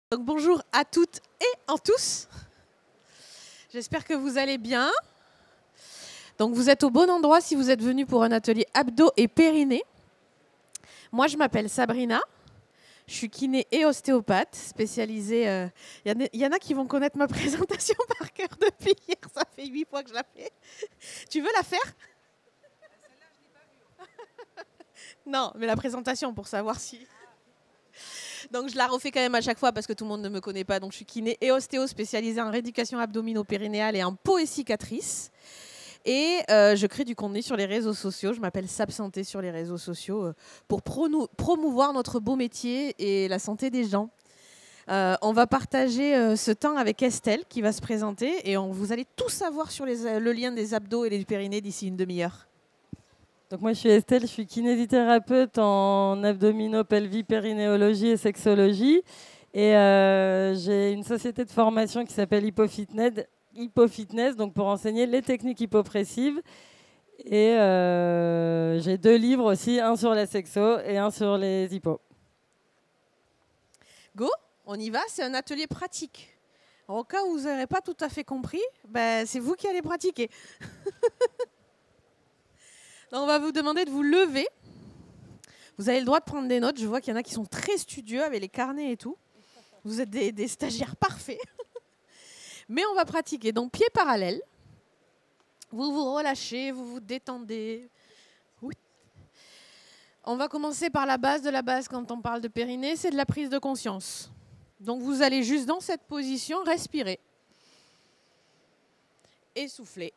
Donc bonjour à toutes et à tous. J'espère que vous allez bien. Donc vous êtes au bon endroit si vous êtes venus pour un atelier abdos et périnée. Moi je m'appelle Sabrina. Je suis kiné et ostéopathe spécialisée. Il y en a qui vont connaître ma présentation par cœur depuis hier. Ça fait 8 fois que je la fais. Tu veux la faire? Celle-là, je l'ai pas vue. Non, mais la présentation pour savoir si... Donc je la refais quand même à chaque fois parce que tout le monde ne me connaît pas. Donc je suis kiné et ostéo spécialisée en rééducation abdominaux-périnéale et en peau et cicatrices. Et je crée du contenu sur les réseaux sociaux. Je m'appelle Sab Santé sur les réseaux sociaux pour promouvoir notre beau métier et la santé des gens. On va partager ce temps avec Estelle qui va se présenter et vous allez tout savoir sur le lien des abdos et des périnées d'ici une demi-heure. Donc moi je suis Estelle, je suis kinésithérapeute en abdominaux, pelvis, périnéologie et sexologie. Et j'ai une société de formation qui s'appelle Hippofitness, donc pour enseigner les techniques hypopressives. Et j'ai 2 livres aussi, un sur la sexo et un sur les hippos. Go, on y va, c'est un atelier pratique. Au cas où vous n'aurez pas tout à fait compris, c'est vous qui allez pratiquer. Donc on va vous demander de vous lever. Vous avez le droit de prendre des notes. Je vois qu'il y en a qui sont très studieux avec les carnets et tout. Vous êtes des stagiaires parfaits. Mais on va pratiquer. Donc pieds parallèles. Vous vous relâchez, vous vous détendez. Oui. On va commencer par la base de la base quand on parle de périnée, c'est de la prise de conscience. Donc vous allez juste dans cette position respirer. Et souffler.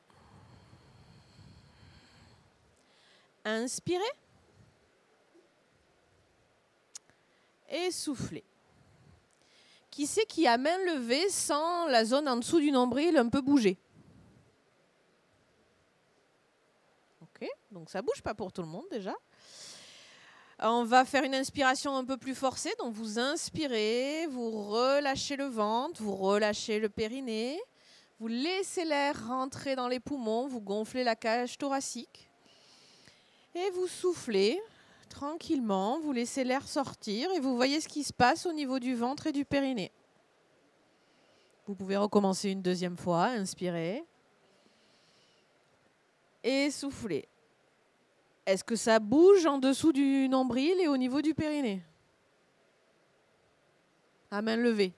Inspirez. Et souffler. Qui c'est qui a main levée sans la zone en dessous du nombril un peu bouger? Ok, donc ça ne bouge pas pour tout le monde déjà. On va faire une inspiration un peu plus forcée. Donc vous inspirez, vous relâchez le ventre, vous relâchez le périnée. Vous laissez l'air rentrer dans les poumons, vous gonflez la cage thoracique. Et vous soufflez tranquillement, vous laissez l'air sortir et vous voyez ce qui se passe au niveau du ventre et du périnée. Vous pouvez recommencer une deuxième fois, inspirez. Et soufflez. Est-ce que ça bouge en dessous du nombril et au niveau du périnée? À main levée.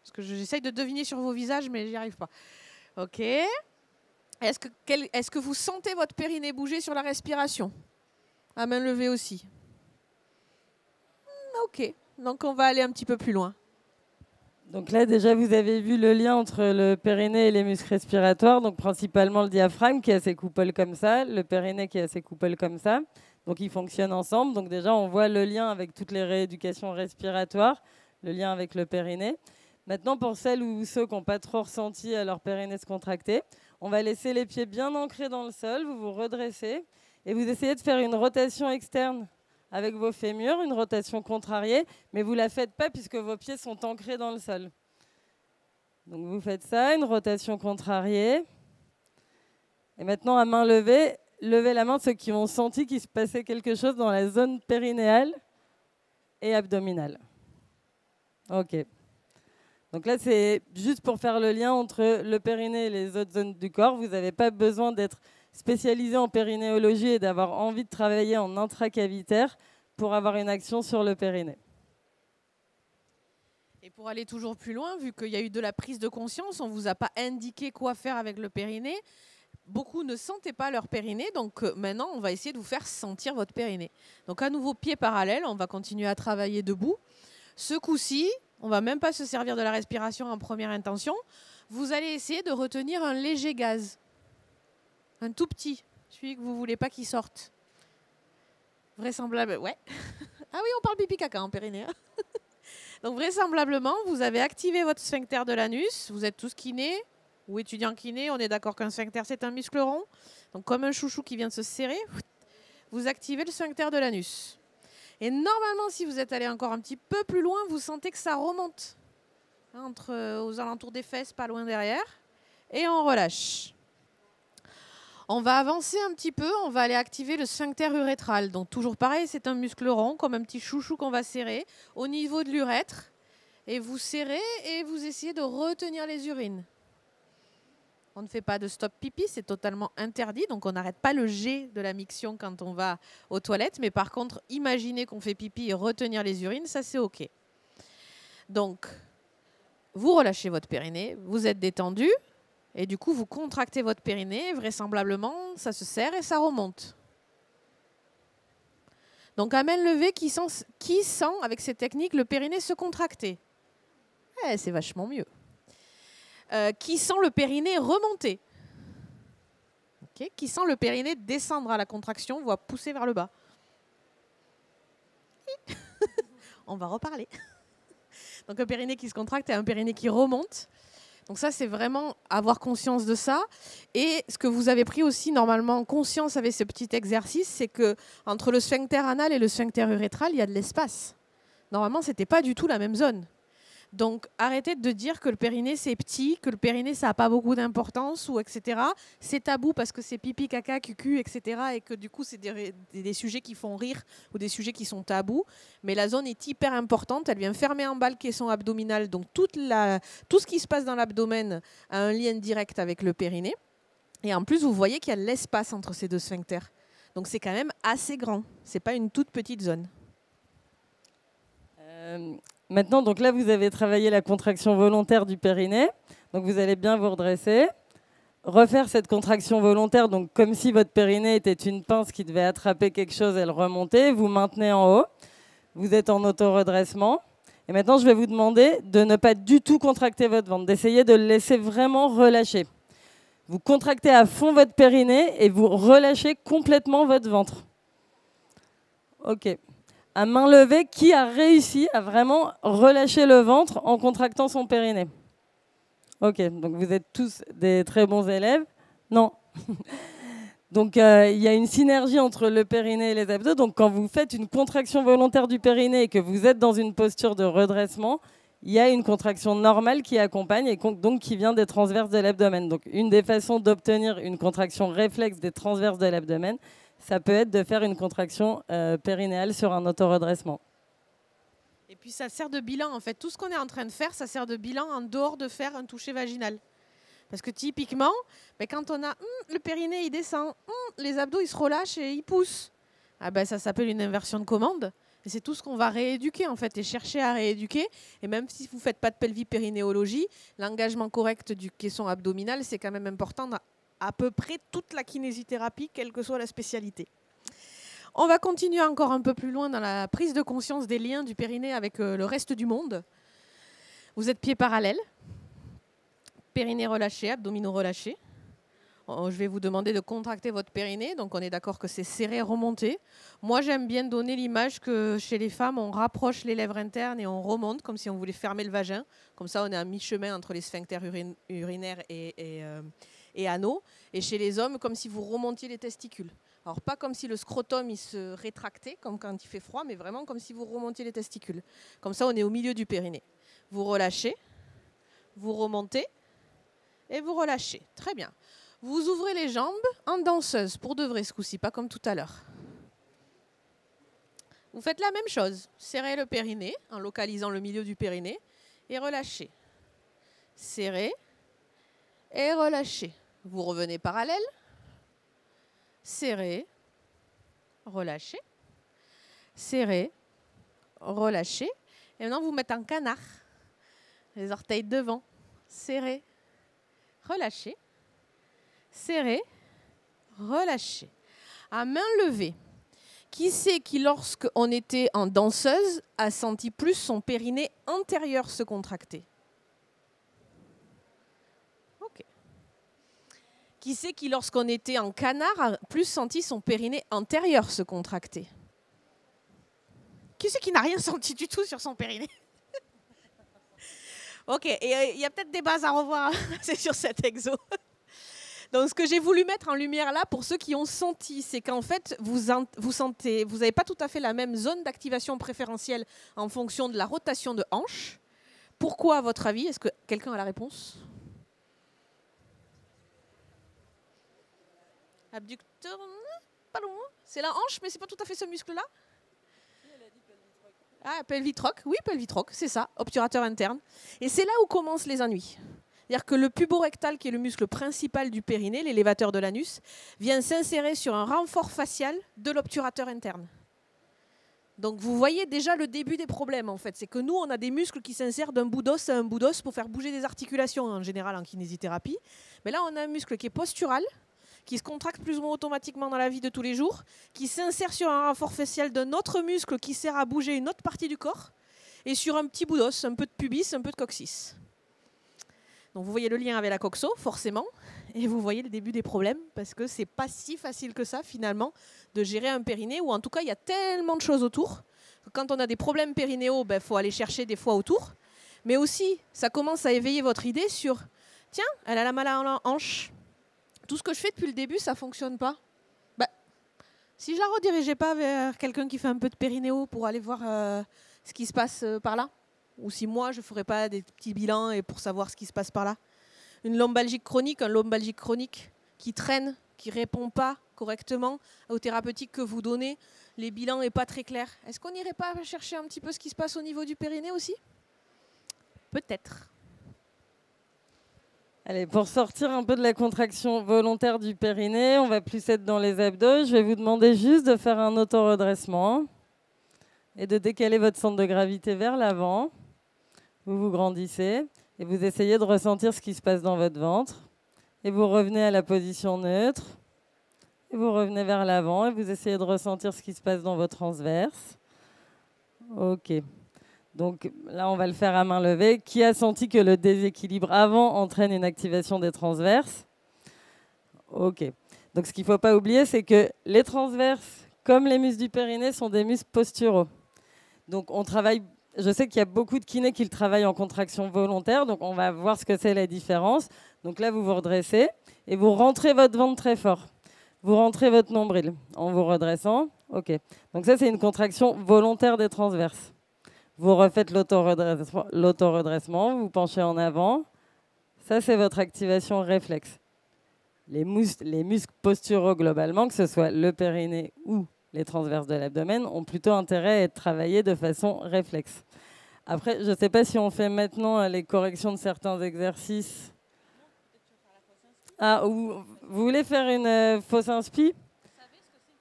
Parce que j'essaye de deviner sur vos visages, mais j'y arrive pas. Ok. Est-ce que vous sentez votre périnée bouger sur la respiration? À main levée aussi. Ok. Donc on va aller un petit peu plus loin. Donc là déjà vous avez vu le lien entre le périnée et les muscles respiratoires, donc principalement le diaphragme qui a ses coupoles comme ça, le périnée qui a ses coupoles comme ça. Donc ils fonctionnent ensemble. Donc déjà on voit le lien avec toutes les rééducations respiratoires, le lien avec le périnée. Maintenant pour celles ou ceux qui n'ont pas trop ressenti leur périnée se contracter, on va laisser les pieds bien ancrés dans le sol, vous vous redressez et vous essayez de faire une rotation externe avec vos fémurs, une rotation contrariée, mais vous ne la faites pas puisque vos pieds sont ancrés dans le sol. Donc vous faites ça, une rotation contrariée. Et maintenant, à main levée, levez la main ceux qui ont senti qu'il se passait quelque chose dans la zone périnéale et abdominale. Ok. Donc là, c'est juste pour faire le lien entre le périnée et les autres zones du corps. Vous n'avez pas besoin d'être spécialisé en périnéologie et d'avoir envie de travailler en intracavitaire pour avoir une action sur le périnée. Et pour aller toujours plus loin, vu qu'il y a eu de la prise de conscience, on ne vous a pas indiqué quoi faire avec le périnée. Beaucoup ne sentaient pas leur périnée, donc maintenant, on va essayer de vous faire sentir votre périnée. Donc à nouveau, pieds parallèles, on va continuer à travailler debout. Ce coup-ci, on ne va même pas se servir de la respiration en première intention. Vous allez essayer de retenir un léger gaz. Un tout petit, celui que vous ne voulez pas qu'il sorte. Vraisemblablement, ouais. Ah oui, on parle pipi caca en périnée. Hein. Donc vraisemblablement, vous avez activé votre sphincter de l'anus. Vous êtes tous kinés ou étudiants kinés. On est d'accord qu'un sphincter, c'est un muscle rond. Donc comme un chouchou qui vient de se serrer, vous activez le sphincter de l'anus. Et normalement, si vous êtes allé encore un petit peu plus loin, vous sentez que ça remonte. Aux alentours des fesses, pas loin derrière. Et on relâche. On va avancer un petit peu, on va aller activer le sphincter urétral. Donc toujours pareil, c'est un muscle rond, comme un petit chouchou qu'on va serrer au niveau de l'urètre. Et vous serrez et vous essayez de retenir les urines. On ne fait pas de stop pipi, c'est totalement interdit. Donc on n'arrête pas le jet de la miction quand on va aux toilettes. Mais par contre, imaginez qu'on fait pipi et retenir les urines, ça c'est OK. Donc, vous relâchez votre périnée, vous êtes détendu. Et du coup, vous contractez votre périnée. Vraisemblablement, ça se serre et ça remonte. Donc à main levée, qui sent avec ces techniques le périnée se contracter? C'est vachement mieux. Qui sent le périnée remonter? Okay. Qui sent le périnée descendre à la contraction, voire pousser vers le bas? On va reparler. Donc un périnée qui se contracte et un périnée qui remonte. Donc ça, c'est vraiment avoir conscience de ça. Et ce que vous avez pris aussi normalement conscience avec ce petit exercice, c'est que entre le sphincter anal et le sphincter urétral, il y a de l'espace. Normalement, ce n'était pas du tout la même zone. Donc arrêtez de dire que le périnée c'est petit, que le périnée ça n'a pas beaucoup d'importance, ou etc. C'est tabou parce que c'est pipi, caca, cucu, etc. Et que du coup c'est des sujets qui font rire ou des sujets qui sont tabous. Mais la zone est hyper importante, elle vient fermer en bas le caisson abdominal. Donc tout ce qui se passe dans l'abdomen a un lien direct avec le périnée. Et en plus vous voyez qu'il y a de l'espace entre ces deux sphincters. Donc c'est quand même assez grand, c'est pas une toute petite zone. Maintenant, donc là, vous avez travaillé la contraction volontaire du périnée. Donc, vous allez bien vous redresser. Refaire cette contraction volontaire, donc comme si votre périnée était une pince qui devait attraper quelque chose et le remonter. Vous maintenez en haut. Vous êtes en auto-redressement. Et maintenant, je vais vous demander de ne pas du tout contracter votre ventre, d'essayer de le laisser vraiment relâcher. Vous contractez à fond votre périnée et vous relâchez complètement votre ventre. OK. À main levée, qui a réussi à vraiment relâcher le ventre en contractant son périnée? Ok, donc vous êtes tous des très bons élèves. Non. Donc il y a une synergie entre le périnée et les abdos. Donc quand vous faites une contraction volontaire du périnée et que vous êtes dans une posture de redressement, il y a une contraction normale qui accompagne et donc qui vient des transverses de l'abdomen. Donc une des façons d'obtenir une contraction réflexe des transverses de l'abdomen, ça peut être de faire une contraction périnéale sur un auto-redressement. Et puis ça sert de bilan en fait. Tout ce qu'on est en train de faire, ça sert de bilan en dehors de faire un toucher vaginal. Parce que typiquement, quand on a le périnée, il descend, les abdos, ils se relâchent et ils poussent. Ça s'appelle une inversion de commande. Et c'est tout ce qu'on va rééduquer en fait et chercher à rééduquer. Et même si vous ne faites pas de pelvipérinéologie, l'engagement correct du caisson abdominal, c'est quand même important dans à peu près toute la kinésithérapie, quelle que soit la spécialité. On va continuer encore un peu plus loin dans la prise de conscience des liens du périnée avec le reste du monde. Vous êtes pieds parallèles, périnée relâché, abdominaux relâchés. Je vais vous demander de contracter votre périnée. Donc on est d'accord que c'est serré, remonté. Moi j'aime bien donner l'image que chez les femmes, on rapproche les lèvres internes et on remonte comme si on voulait fermer le vagin. Comme ça on est à mi-chemin entre les sphincters urinaires et anneaux. Et chez les hommes, comme si vous remontiez les testicules. Alors pas comme si le scrotum il se rétractait, comme quand il fait froid, mais vraiment comme si vous remontiez les testicules. Comme ça on est au milieu du périnée. Vous relâchez, vous remontez et vous relâchez. Très bien. Vous ouvrez les jambes en danseuse, pour de vrai ce coup-ci, pas comme tout à l'heure. Vous faites la même chose. Serrez le périnée en localisant le milieu du périnée et relâchez. Serrez et relâchez. Vous revenez parallèle. Serrez, relâchez. Serrez, relâchez. Et maintenant, vous mettez en canard. Les orteils devant. Serrez, relâchez. Serrez, relâchez. À main levée. Qui c'est qui, lorsqu'on était en danseuse, a senti plus son périnée antérieur se contracter? Ok. Qui c'est qui, lorsqu'on était en canard, a plus senti son périnée antérieur se contracter? Qui c'est qui n'a rien senti du tout sur son périnée? Ok, et il y a peut-être des bases à revoir c'est sur cet exo. Donc, ce que j'ai voulu mettre en lumière là, pour ceux qui ont senti, c'est qu'en fait, vous n'avez pas tout à fait la même zone d'activation préférentielle en fonction de la rotation de hanche. Pourquoi, à votre avis? Est-ce que quelqu'un a la réponse? Abducteur, pas loin. C'est la hanche, mais c'est pas tout à fait ce muscle-là. Ah, pelvitroc, oui, pelvitroc, c'est ça, obturateur interne. Et c'est là où commencent les ennuis. C'est-à-dire que le puborectal, qui est le muscle principal du périnée, l'élévateur de l'anus, vient s'insérer sur un renfort facial de l'obturateur interne. Donc vous voyez déjà le début des problèmes en fait. C'est que nous, on a des muscles qui s'insèrent d'un bout d'os à un bout d'os pour faire bouger des articulations en général en kinésithérapie. Mais là, on a un muscle qui est postural, qui se contracte plus ou moins automatiquement dans la vie de tous les jours, qui s'insère sur un renfort facial d'un autre muscle qui sert à bouger une autre partie du corps, et sur un petit bout d'os, un peu de pubis, un peu de coccyx. Donc vous voyez le lien avec la coxo, forcément, et vous voyez le début des problèmes, parce que c'est pas si facile que ça, finalement, de gérer un périnée, ou en tout cas, il y a tellement de choses autour, que quand on a des problèmes périnéaux, il faut aller chercher des fois autour, mais aussi, ça commence à éveiller votre idée sur, tiens, elle a la malle à la hanche, tout ce que je fais depuis le début, ça ne fonctionne pas. Si je la redirigeais pas vers quelqu'un qui fait un peu de périnéo pour aller voir ce qui se passe par là, ou si moi, je ne ferais pas des petits bilans et pour savoir ce qui se passe par là. Une lombalgique chronique, un lombalgique chronique qui traîne, qui ne répond pas correctement aux thérapeutiques que vous donnez, les bilans n'est pas très clair. Est-ce qu'on n'irait pas chercher un petit peu ce qui se passe au niveau du périnée aussi? Peut-être. Allez, pour sortir un peu de la contraction volontaire du périnée, on va plus être dans les abdos. Je vais vous demander juste de faire un auto-redressement et de décaler votre centre de gravité vers l'avant. Vous vous grandissez et vous essayez de ressentir ce qui se passe dans votre ventre. Et vous revenez à la position neutre. Et vous revenez vers l'avant et vous essayez de ressentir ce qui se passe dans votre transverse. OK. Donc là, on va le faire à main levée. Qui a senti que le déséquilibre avant entraîne une activation des transverses? OK. Donc ce qu'il ne faut pas oublier, c'est que les transverses, comme les muscles du périnée, sont des muscles posturaux. Donc on travaille. Je sais qu'il y a beaucoup de kinés qui le travaillent en contraction volontaire, donc on va voir ce que c'est la différence. Donc là, vous vous redressez et vous rentrez votre ventre très fort. Vous rentrez votre nombril en vous redressant. OK. Donc ça, c'est une contraction volontaire des transverses. Vous refaites l'auto-redressement, vous penchez en avant. Ça, c'est votre activation réflexe. Les muscles posturaux, globalement, que ce soit le périnée ou les transverses de l'abdomen, ont plutôt intérêt à être travaillés de façon réflexe. Après, je ne sais pas si on fait maintenant les corrections de certains exercices. Ah, ou vous voulez faire une fausse inspi?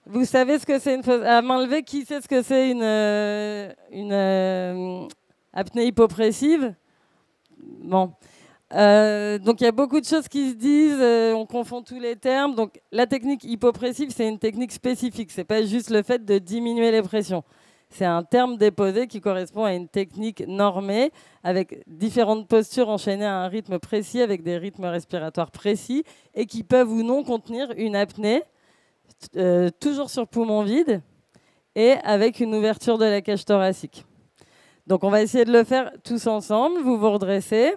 Vous savez ce que c'est une fausse... À main levée, qui sait ce que c'est une apnée hypopressive? Bon. Donc il y a beaucoup de choses qui se disent, on confond tous les termes. Donc la technique hypopressive, c'est une technique spécifique. C'est pas juste le fait de diminuer les pressions. C'est un terme déposé qui correspond à une technique normée avec différentes postures enchaînées à un rythme précis, avec des rythmes respiratoires précis et qui peuvent ou non contenir une apnée, toujours sur poumon vide et avec une ouverture de la cage thoracique. Donc on va essayer de le faire tous ensemble. Vous vous redressez.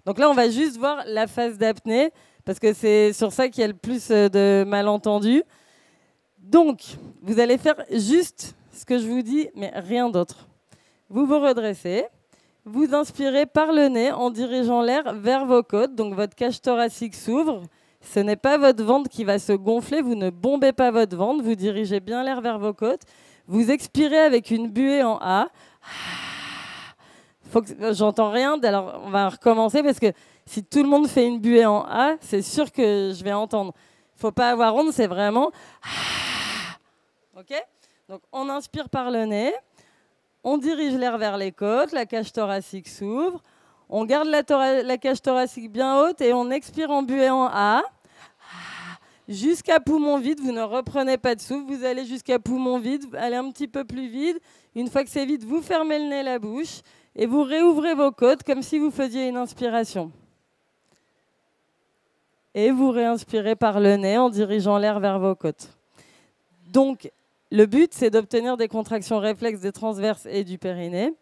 Donc là, on va juste voir la phase d'apnée parce que c'est sur ça qu'il y a le plus de malentendus. Donc, vous allez faire juste ce que je vous dis, mais rien d'autre. Vous vous redressez, vous inspirez par le nez en dirigeant l'air vers vos côtes. Donc votre cage thoracique s'ouvre. Ce n'est pas votre ventre qui va se gonfler, vous ne bombez pas votre ventre, vous dirigez bien l'air vers vos côtes. Vous expirez avec une buée en A. J'entends rien, alors on va recommencer parce que si tout le monde fait une buée en A, c'est sûr que je vais entendre. Il ne faut pas avoir honte, c'est vraiment... OK ? Donc on inspire par le nez, on dirige l'air vers les côtes, la cage thoracique s'ouvre, on garde la cage thoracique bien haute et on expire en buée en A. Jusqu'à poumon vide, vous ne reprenez pas de souffle, vous allez jusqu'à poumon vide, allez un petit peu plus vide. Une fois que c'est vide, vous fermez le nez, la bouche et vous réouvrez vos côtes comme si vous faisiez une inspiration. Et vous réinspirez par le nez en dirigeant l'air vers vos côtes. Donc, le but, c'est d'obtenir des contractions réflexes des transverses et du périnée,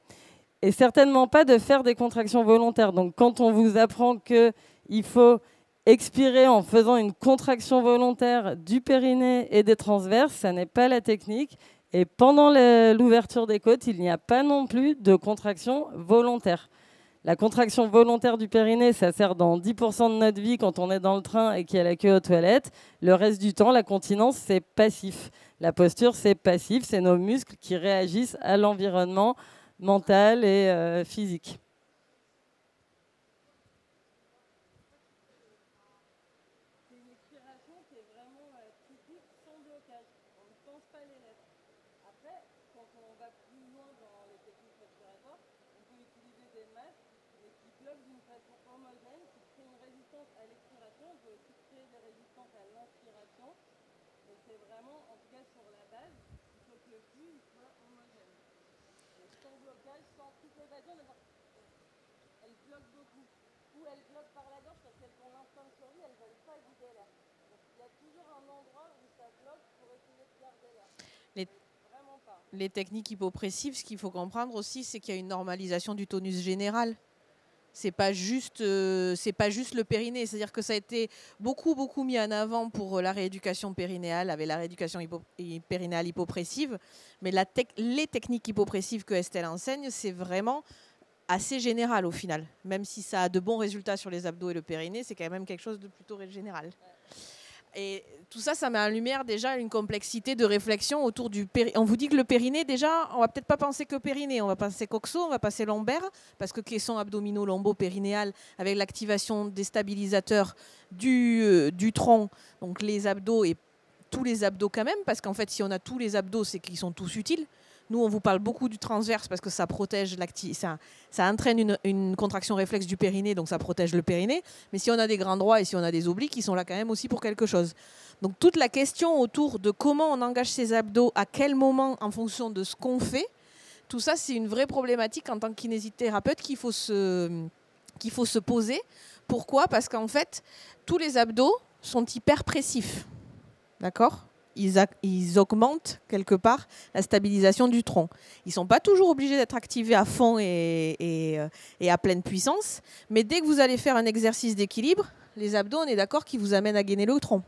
et certainement pas de faire des contractions volontaires. Donc, quand on vous apprend qu'il faut expirer en faisant une contraction volontaire du périnée et des transverses, ça n'est pas la technique. Et pendant l'ouverture des côtes, il n'y a pas non plus de contraction volontaire. La contraction volontaire du périnée, ça sert dans 10% de notre vie quand on est dans le train et qu'il y a la queue aux toilettes. Le reste du temps, la continence, c'est passif. La posture, c'est passif. C'est nos muscles qui réagissent à l'environnement mental et physique. C'est une expiration qui est vraiment typique, sans blocage. On ne pense pas les lèvres. Après, quand on va plus loin dans les techniques respiratoires, on peut utiliser des masques qui bloquent d'une façon homogène, qui créent une résistance à l'expiration. On peut aussi créer des résistances à l'inspiration. Et c'est vraiment, en tout cas sur la base, il faut que le flux soit homogène. Donc, sans blocage, sans toute l'évasion, elle bloque beaucoup. Ou elle bloque par la gorge parce qu'elles ont l'instinct de survie, elles ne veulent pas vider l'air. Donc il y a toujours un endroit où ça bloque pour essayer de garder l'air. Vraiment pas. Les techniques hypopressives, ce qu'il faut comprendre aussi, c'est qu'il y a une normalisation du tonus général. C'est pas juste le périnée. C'est-à-dire que ça a été beaucoup mis en avant pour la rééducation périnéale, avec la rééducation périnéale hypopressive. Mais les techniques hypopressives que Estelle enseigne, c'est vraiment assez général au final. Même si ça a de bons résultats sur les abdos et le périnée, c'est quand même quelque chose de plutôt général. Et tout ça, ça met en lumière déjà une complexité de réflexion autour du périnée. On vous dit que le périnée, déjà, on va peut-être pas penser que périnée, on va penser coxo, on va passer lombaire, parce que caisson abdominaux lombo-périnéal, avec l'activation des stabilisateurs du tronc, donc les abdos et tous les abdos quand même, parce qu'en fait, si on a tous les abdos, c'est qu'ils sont tous utiles. Nous, on vous parle beaucoup du transverse parce que ça protège ça entraîne une contraction réflexe du périnée, donc ça protège le périnée. Mais si on a des grands droits et si on a des obliques, ils sont là quand même aussi pour quelque chose. Donc toute la question autour de comment on engage ses abdos, à quel moment, en fonction de ce qu'on fait, tout ça, c'est une vraie problématique en tant que kinésithérapeute qu'il faut se poser. Pourquoi ? Parce qu'en fait, tous les abdos sont hyperpressifs. D'accord ? Ils augmentent quelque part la stabilisation du tronc. Ils ne sont pas toujours obligés d'être activés à fond et à pleine puissance, mais dès que vous allez faire un exercice d'équilibre, les abdos, on est d'accord qu'ils vous amènent à gainer le tronc.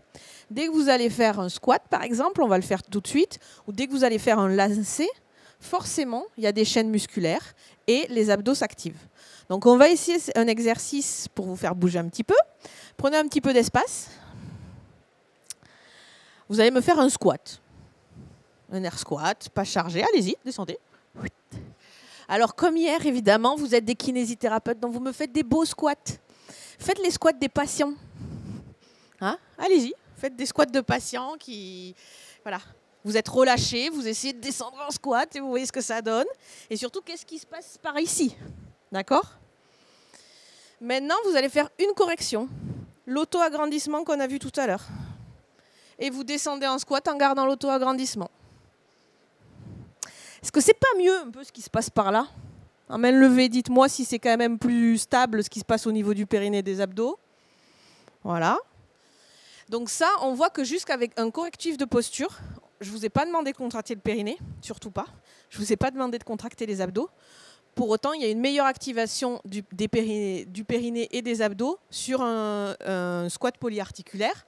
Dès que vous allez faire un squat, par exemple, on va le faire tout de suite, ou dès que vous allez faire un lancé, forcément, il y a des chaînes musculaires et les abdos s'activent. Donc on va essayer un exercice pour vous faire bouger un petit peu. Prenez un petit peu d'espace. Vous allez me faire un squat. Un air squat, pas chargé. Allez-y, descendez. Alors, comme hier, évidemment, vous êtes des kinésithérapeutes, donc vous me faites des beaux squats. Faites les squats des patients. Hein ? Allez-y, faites des squats de patients qui... Voilà. Vous êtes relâchés, vous essayez de descendre en squat et vous voyez ce que ça donne. Et surtout, qu'est-ce qui se passe par ici ? D'accord ? Maintenant, vous allez faire une correction. L'auto-agrandissement qu'on a vu tout à l'heure. Et vous descendez en squat en gardant l'auto-agrandissement. Est-ce que c'est pas mieux un peu ce qui se passe par là ? En main levée, dites-moi si c'est quand même plus stable ce qui se passe au niveau du périnée et des abdos. Voilà. Donc ça, on voit que jusqu'avec un correctif de posture, je ne vous ai pas demandé de contracter le périnée, surtout pas. Je ne vous ai pas demandé de contracter les abdos. Pour autant, il y a une meilleure activation du périnée et des abdos sur un squat polyarticulaire.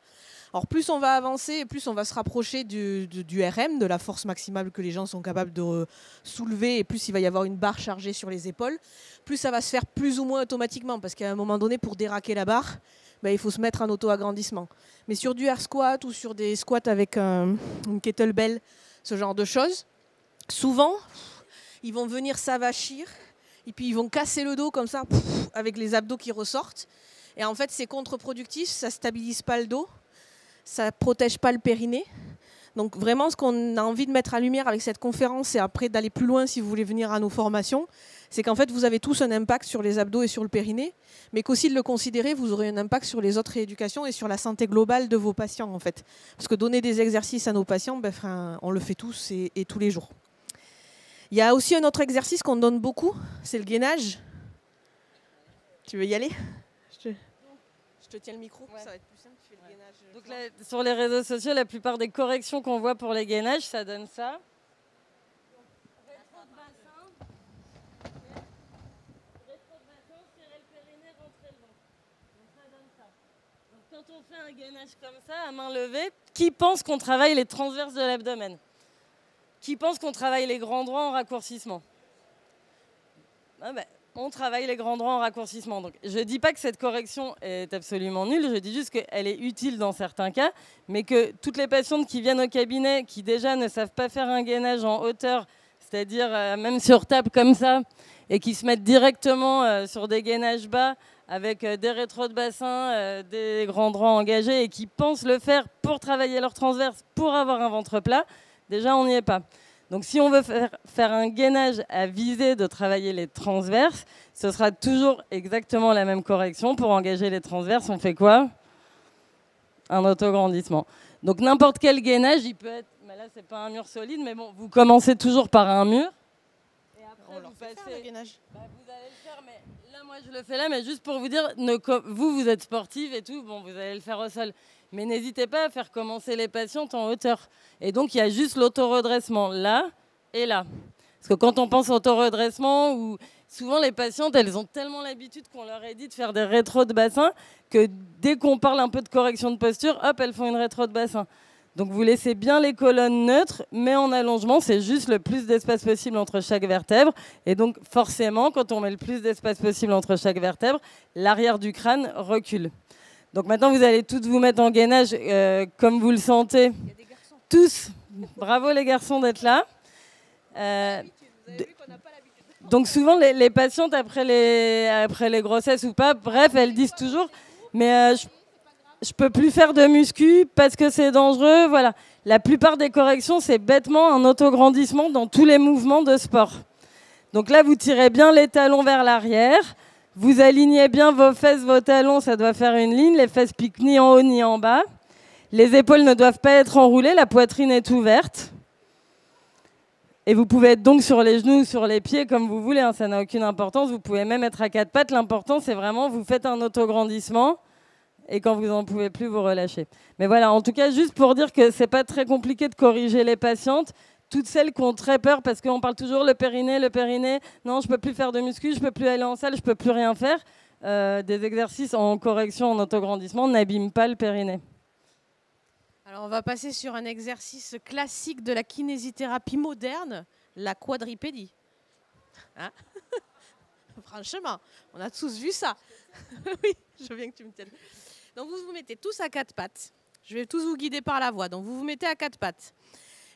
Alors plus on va avancer, plus on va se rapprocher du RM, de la force maximale que les gens sont capables de soulever, et plus il va y avoir une barre chargée sur les épaules, plus ça va se faire plus ou moins automatiquement, parce qu'à un moment donné, pour déraquer la barre, il faut se mettre en auto-agrandissement. Mais sur du air squat ou sur des squats avec une kettlebell, ce genre de choses, souvent, ils vont venir s'avachir, et puis ils vont casser le dos comme ça, avec les abdos qui ressortent. Et en fait, c'est contre-productif, ça ne stabilise pas le dos. Ça ne protège pas le périnée. Donc vraiment, ce qu'on a envie de mettre en lumière avec cette conférence, et après d'aller plus loin si vous voulez venir à nos formations, c'est qu'en fait, vous avez tous un impact sur les abdos et sur le périnée, mais qu'aussi de le considérer, vous aurez un impact sur les autres rééducations et sur la santé globale de vos patients, en fait. Parce que donner des exercices à nos patients, on le fait tous et tous les jours. Il y a aussi un autre exercice qu'on donne beaucoup, c'est le gainage. Tu veux y aller ? Je te tiens le micro, ouais. Ça va être plus simple. Tu fais le gainage. Donc là, sur les réseaux sociaux, la plupart des corrections qu'on voit pour les gainages, ça donne ça. Rétro de bassin. Rétro de bassin, serrer le périnée, rentrer le ventre. Donc ça donne ça. Donc quand on fait un gainage comme ça, à main levée, qui pense qu'on travaille les transverses de l'abdomen ? Qui pense qu'on travaille les grands droits en raccourcissement ? on travaille les grands droits en raccourcissement. Donc, je ne dis pas que cette correction est absolument nulle, je dis juste qu'elle est utile dans certains cas, mais que toutes les patientes qui viennent au cabinet, qui déjà ne savent pas faire un gainage en hauteur, c'est-à-dire même sur table comme ça, et qui se mettent directement sur des gainages bas, avec des rétros de bassin, des grands droits engagés, et qui pensent le faire pour travailler leur transverse, pour avoir un ventre plat, déjà on n'y est pas. Donc si on veut faire un gainage à visée de travailler les transverses, ce sera toujours exactement la même correction. Pour engager les transverses, on fait quoi? Un autograndissement. Donc n'importe quel gainage, il peut être... Mais là, c'est pas un mur solide, mais bon, vous commencez toujours par un mur. Et après, vous passez... Faire le gainage. Bah, vous allez le faire, mais là, moi, je le fais là, mais juste pour vous dire, vous êtes sportive et tout, bon, vous allez le faire au sol. Mais n'hésitez pas à faire commencer les patientes en hauteur. Et donc, il y a juste l'autoredressement là et là. Parce que quand on pense auto-redressement, souvent les patientes, elles ont tellement l'habitude qu'on leur ait dit de faire des rétros de bassin que dès qu'on parle un peu de correction de posture, hop, elles font une rétro de bassin. Donc, vous laissez bien les colonnes neutres, mais en allongement, c'est juste le plus d'espace possible entre chaque vertèbre. Et donc, forcément, quand on met le plus d'espace possible entre chaque vertèbre, l'arrière du crâne recule. Donc maintenant, vous allez toutes vous mettre en gainage comme vous le sentez. Il y a des garçons. Tous. Bravo les garçons d'être là. Vous avez vu qu'on n'a pas l'habitude. Donc souvent, les patientes, après les grossesses ou pas, bref, elles disent toujours, mais je peux plus faire de muscu parce que c'est dangereux. Voilà. La plupart des corrections, c'est bêtement un autograndissement dans tous les mouvements de sport. Donc là, vous tirez bien les talons vers l'arrière. Vous alignez bien vos fesses, vos talons, ça doit faire une ligne. Les fesses piquent ni en haut ni en bas. Les épaules ne doivent pas être enroulées, la poitrine est ouverte. Et vous pouvez être donc sur les genoux ou sur les pieds comme vous voulez, hein, ça n'a aucune importance. Vous pouvez même être à quatre pattes. L'important, c'est vraiment vous faites un autograndissement et quand vous n'en pouvez plus, vous relâchez. Mais voilà, en tout cas, juste pour dire que ce n'est pas très compliqué de corriger les patientes. Toutes celles qui ont très peur, parce qu'on parle toujours le périnée, non, je ne peux plus faire de muscu, je ne peux plus aller en salle, je ne peux plus rien faire. Des exercices en correction, en autograndissement, n'abîment pas le périnée. Alors, on va passer sur un exercice classique de la kinésithérapie moderne, la quadripédie. Hein? Franchement, on a tous vu ça. Oui, je veux bien que tu me tiennes. Donc, vous vous mettez tous à quatre pattes. Je vais tous vous guider par la voix. Donc, vous vous mettez à quatre pattes.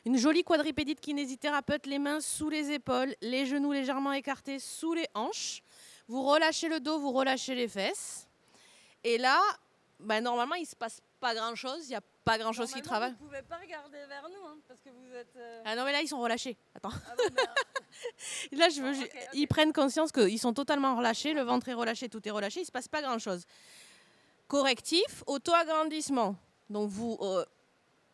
Une jolie quadripédie de kinésithérapeute, les mains sous les épaules, les genoux légèrement écartés sous les hanches. Vous relâchez le dos, vous relâchez les fesses. Et là, normalement, il ne se passe pas grand-chose. Il n'y a pas grand-chose qui travaille. Vous ne pouvez pas regarder vers nous, hein, parce que vous êtes... Ah non, mais là, ils sont relâchés. Attends. Ah bon, Là, je veux ils prennent conscience qu'ils sont totalement relâchés. Le ventre est relâché, tout est relâché. Il ne se passe pas grand-chose. Correctif, auto-agrandissement. Donc, vous...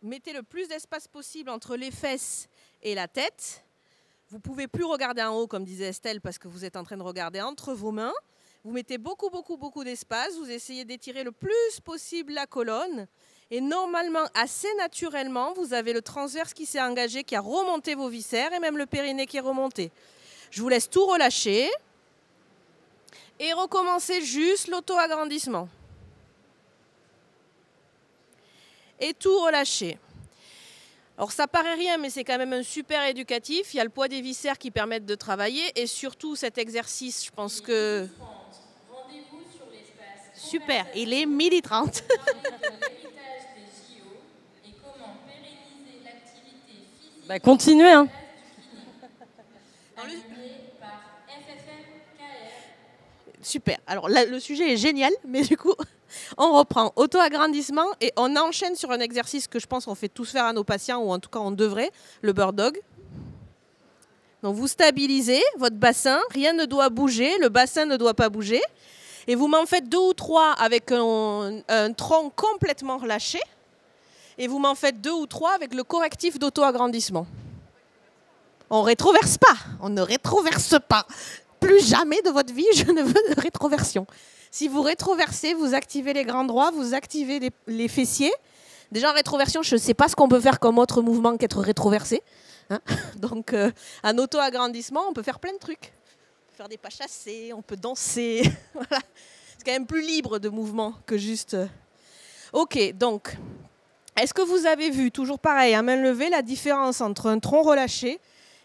mettez le plus d'espace possible entre les fesses et la tête. Vous ne pouvez plus regarder en haut, comme disait Estelle, parce que vous êtes en train de regarder entre vos mains. Vous mettez beaucoup d'espace. Vous essayez d'étirer le plus possible la colonne. Et normalement, assez naturellement, vous avez le transverse qui s'est engagé, qui a remonté vos viscères, et même le périnée qui est remonté. Je vous laisse tout relâcher. Et recommencez juste l'auto-agrandissement. Et tout relâcher. Alors ça paraît rien, mais c'est quand même un super éducatif. Il y a le poids des viscères qui permettent de travailler. Et surtout, cet exercice, je pense que... Rendez-vous sur l'espace. Super, il est 12h30. Et comment pérenniser l'activité physique continuez, hein. animée par FFM-KR. Super. Alors là, le sujet est génial, mais du coup, on reprend auto-agrandissement et on enchaîne sur un exercice que je pense qu'on fait tous faire à nos patients, ou en tout cas on devrait, le bird dog. Donc vous stabilisez votre bassin, rien ne doit bouger, le bassin ne doit pas bouger. Et vous m'en faites 2 ou 3 avec un tronc complètement relâché. Et vous m'en faites 2 ou 3 avec le correctif d'auto-agrandissement. On ne rétroverse pas, on ne rétroverse pas. Plus jamais de votre vie, je ne veux de rétroversion. Si vous rétroversez, vous activez les grands droits, vous activez les fessiers. Déjà en rétroversion, je ne sais pas ce qu'on peut faire comme autre mouvement qu'être rétroversé. Hein. Donc en auto-agrandissement, on peut faire plein de trucs. On peut faire des pas chassés, on peut danser. Voilà. C'est quand même plus libre de mouvement que juste... Ok, donc, est-ce que vous avez vu, toujours pareil, à main levée, la différence entre un tronc relâché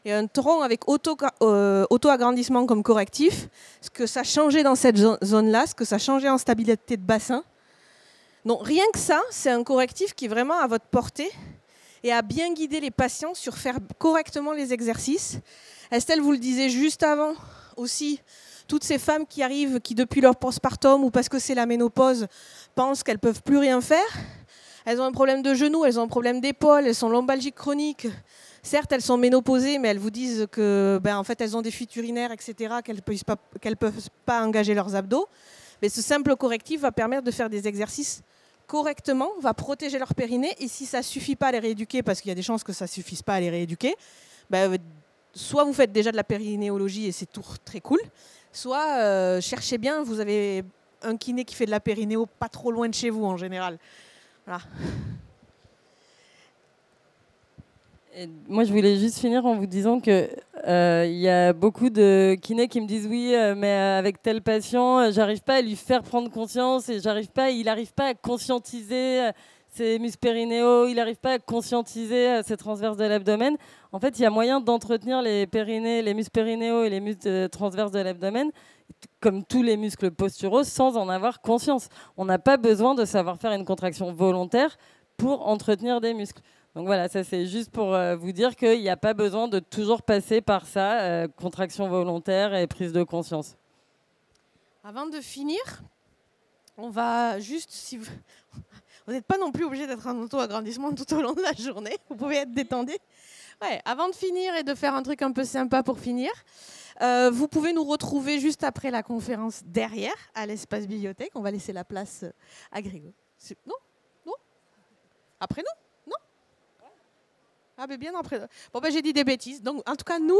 et un tronc avec auto-agrandissement comme correctif, ce que ça changeait dans cette zone-là, ce que ça changeait en stabilité de bassin. Donc rien que ça, c'est un correctif qui est vraiment à votre portée et à bien guider les patients sur faire correctement les exercices. Estelle vous le disait juste avant aussi, toutes ces femmes qui arrivent, qui depuis leur postpartum ou parce que c'est la ménopause, pensent qu'elles ne peuvent plus rien faire. Elles ont un problème de genou, elles ont un problème d'épaule, elles sont lombalgiques chroniques. Certes, elles sont ménopausées, mais elles vous disent que, en fait, elles ont des fuites urinaires, etc., qu'elles ne peuvent pas engager leurs abdos. Mais ce simple correctif va permettre de faire des exercices correctement, va protéger leur périnée. Et si ça ne suffit pas à les rééduquer, parce qu'il y a des chances que ça ne suffise pas à les rééduquer, soit vous faites déjà de la périnéologie et c'est tout très cool, soit cherchez bien, vous avez un kiné qui fait de la périnéo pas trop loin de chez vous en général. Voilà. Et moi, je voulais juste finir en vous disant que y a beaucoup de kinés qui me disent oui, mais avec tel patient, j'arrive pas à lui faire prendre conscience et il n'arrive pas à conscientiser ses muscles périnéaux, il n'arrive pas à conscientiser ses transverses de l'abdomen. En fait, il y a moyen d'entretenir les muscles périnéaux et les muscles transverses de l'abdomen, comme tous les muscles posturaux, sans en avoir conscience. On n'a pas besoin de savoir faire une contraction volontaire pour entretenir des muscles. Donc voilà, ça c'est juste pour vous dire qu'il n'y a pas besoin de toujours passer par ça, contraction volontaire et prise de conscience. Avant de finir, on va juste, si vous n'êtes pas non plus obligé d'être en auto-agrandissement tout au long de la journée, vous pouvez être détendu. Ouais, avant de finir et de faire un truc un peu sympa pour finir, vous pouvez nous retrouver juste après la conférence derrière, à l'espace bibliothèque. On va laisser la place à Grégo. Non ? Après nous ? Ah, mais bien après. Bon, j'ai dit des bêtises. Donc, en tout cas, nous,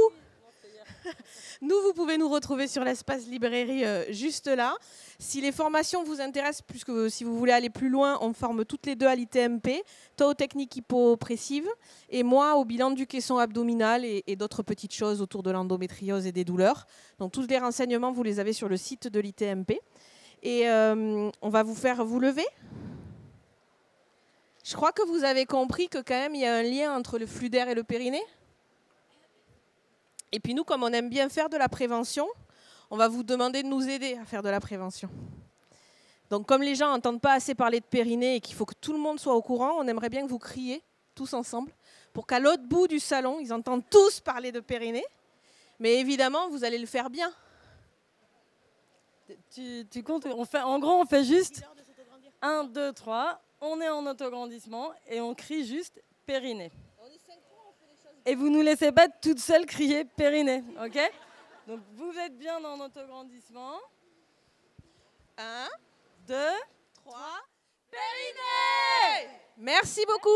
vous pouvez nous retrouver sur l'espace librairie juste là. Si les formations vous intéressent, puisque si vous voulez aller plus loin, on forme toutes les deux à l'ITMP, toi aux techniques hypopressives et moi au bilan du caisson abdominal et d'autres petites choses autour de l'endométriose et des douleurs. Donc, tous les renseignements, vous les avez sur le site de l'ITMP. Et on va vous faire vous lever. Je crois que vous avez compris que quand même il y a un lien entre le flux d'air et le périnée. Et puis nous, comme on aime bien faire de la prévention, on va vous demander de nous aider à faire de la prévention. Donc comme les gens n'entendent pas assez parler de périnée et qu'il faut que tout le monde soit au courant, on aimerait bien que vous criez tous ensemble pour qu'à l'autre bout du salon, ils entendent tous parler de périnée. Mais évidemment, vous allez le faire bien. Tu comptes, en gros, on fait juste 1, 2, 3... On est en autograndissement et on crie juste périnée. Et vous ne nous laissez pas toutes seules crier périnée, ok ? Donc vous êtes bien en autograndissement. 1, 2, 3, périnée ! Merci beaucoup.